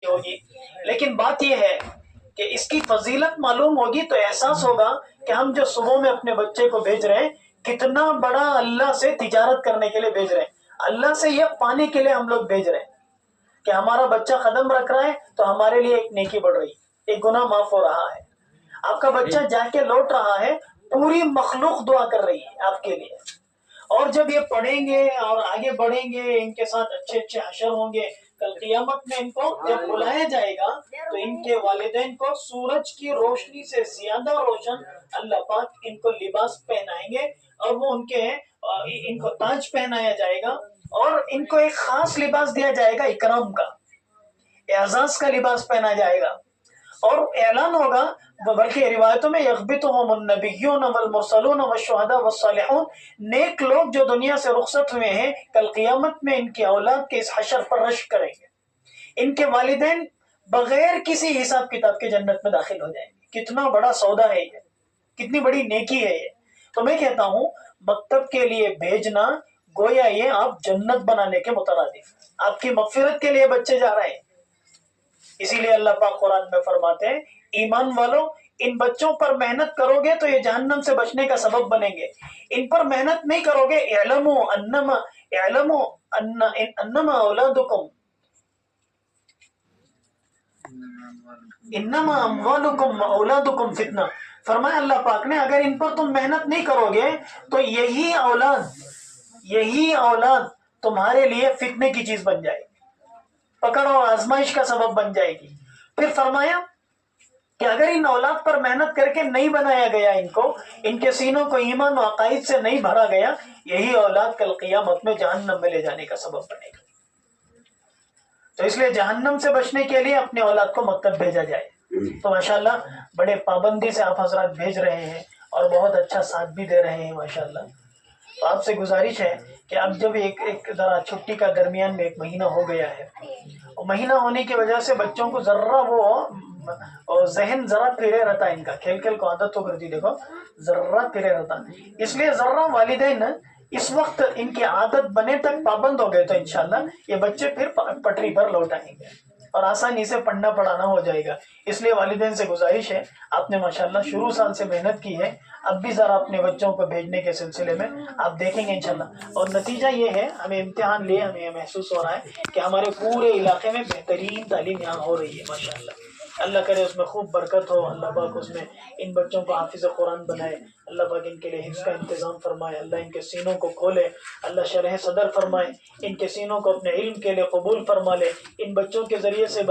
ہوگی، لیکن بات یہ ہے کہ اس کی فضیلت معلوم ہوگی تو احساس ہوگا کہ ہم جو صبح میں اپنے بچے کو بھیج رہے ہیں کتنا بڑا اللہ سے تجارت کرنے کے لیے بھیج رہے ہیں، اللہ سے یہ پانے کے لیے ہم لوگ بھیج رہے ہیں کہ ہمارا بچہ قدم رکھ رہا ہے تو ہمارے لیے ایک نیکی بڑھ رہی ہے، ایک گناہ معاف ہو رہا ہے، آپ کا بچہ جا کے لوٹ رہا ہے، پوری مخلوق دعا کر رہی ہے آپ کے لیے۔ اور جب یہ پڑھیں گے اور آگے بڑھیں گے، ان کے ساتھ اچھے اچھے حشر ہوں گے، کل قیامت میں ان کو جب بلایا جائے گا تو ان کے والدین کو سورج کی روشنی سے زیادہ روشن اللہ پاک ان کو لباس پہنائیں گے، اور وہ ان کو تاج پہنایا جائے گا، اور ان کو ایک خاص لباس دیا جائے گا، اکرام کا، اعزاز کا لباس پہنا جائے گا، اور اعلان ہوگا، بلکہ روایتوں میں یغبطہم النبیون والمرسلون والشہداء والصالحون، نیک لوگ جو دنیا سے رخصت ہوئے ہیں کل قیامت میں ان کی اولاد کے اس حشر پر رشک کریں گے، ان کے والدین بغیر کسی حساب کتاب کے جنت میں داخل ہو جائیں گے۔ کتنا بڑا سودا ہے یہ، کتنی بڑی نیکی ہے یہ۔ تو میں کہتا ہوں مکتب کے لیے بھیجنا گویا یہ آپ جنت بنانے کے مترادف، آپ کی مغفرت کے لیے بچے جا رہے ہیں۔ اسی لیے اللہ پاک قرآن میں فرماتے ہیں ایمان والو ان بچوں پر محنت کرو گے تو یہ جہنم سے بچنے کا سبب بنیں گے، ان پر محنت نہیں کرو گے انما اولادکم انما اموالکم اولادکم فتنہ، فرمایا اللہ پاک نے اگر ان پر تم محنت نہیں کرو گے تو یہی اولاد تمہارے لیے فتنے کی چیز بن جائے گی، پکڑو آزمائش کا سبب بن جائے گی۔ پھر فرمایا کہ اگر ان اولاد پر محنت کر کے نہیں بنایا گیا، ان کے سینوں کو ایمان و عقائد سے نہیں بھرا گیا، یہی اولاد کل قیامت میں جہنم میں لے جانے کا سبب بنے گا۔ تو اس لیے جہنم سے بچنے کے لیے اپنے اولاد کو مکتب بھیجا جائے۔ تو ماشاءاللہ بڑے پابندی سے آپ حضرات بھیج رہے ہیں اور بہت اچھا ساتھ بھی دے رہے ہیں ماشاءاللہ۔ تو آپ سے گزارش ہے کہ اب جب ایک ذرا چھٹی کا درمیان میں 1 مہینہ ہو گیا ہے، مہینہ ہونے کی وجہ سے بچوں کو ذرا وہ ذہن ذرا پھرے رہتا ہے، ان کا کھیل کھیل کو عادت ہو کرتی، دیکھو ذرا پھرے رہتا، اس لیے ذرا والدین اس وقت ان کی عادت بنے تک پابند ہو گئے تو انشاءاللہ یہ بچے پھر پٹری پر لوٹ آئیں گے اور آسانی سے پڑھنا پڑھانا ہو جائے گا۔ اس لیے والدین سے گزارش ہے، آپ نے ماشاءاللہ شروع سال سے محنت کی ہے، اب بھی ذرا اپنے بچوں کو بھیجنے کے سلسلے میں آپ دیکھیں گے انشاءاللہ، اور نتیجہ یہ ہے ہمیں امتحان لیے ہمیں یہ محسوس ہو رہا ہے کہ ہمارے پورے علاقے میں بہترین تعلیم یہاں ہو رہی ہے ماشاءاللہ۔ اللہ کرے اس میں خوب برکت ہو، اللہ پاک اس میں ان بچوں کو حافظ قرآن بنائے، اللہ پاک ان کے لیے حفظ کا انتظام فرمائے، اللہ ان کے سینوں کو کھولے، اللہ شرح صدر فرمائے، ان کے سینوں کو اپنے علم کے لیے قبول فرما لے، ان بچوں کے ذریعے سے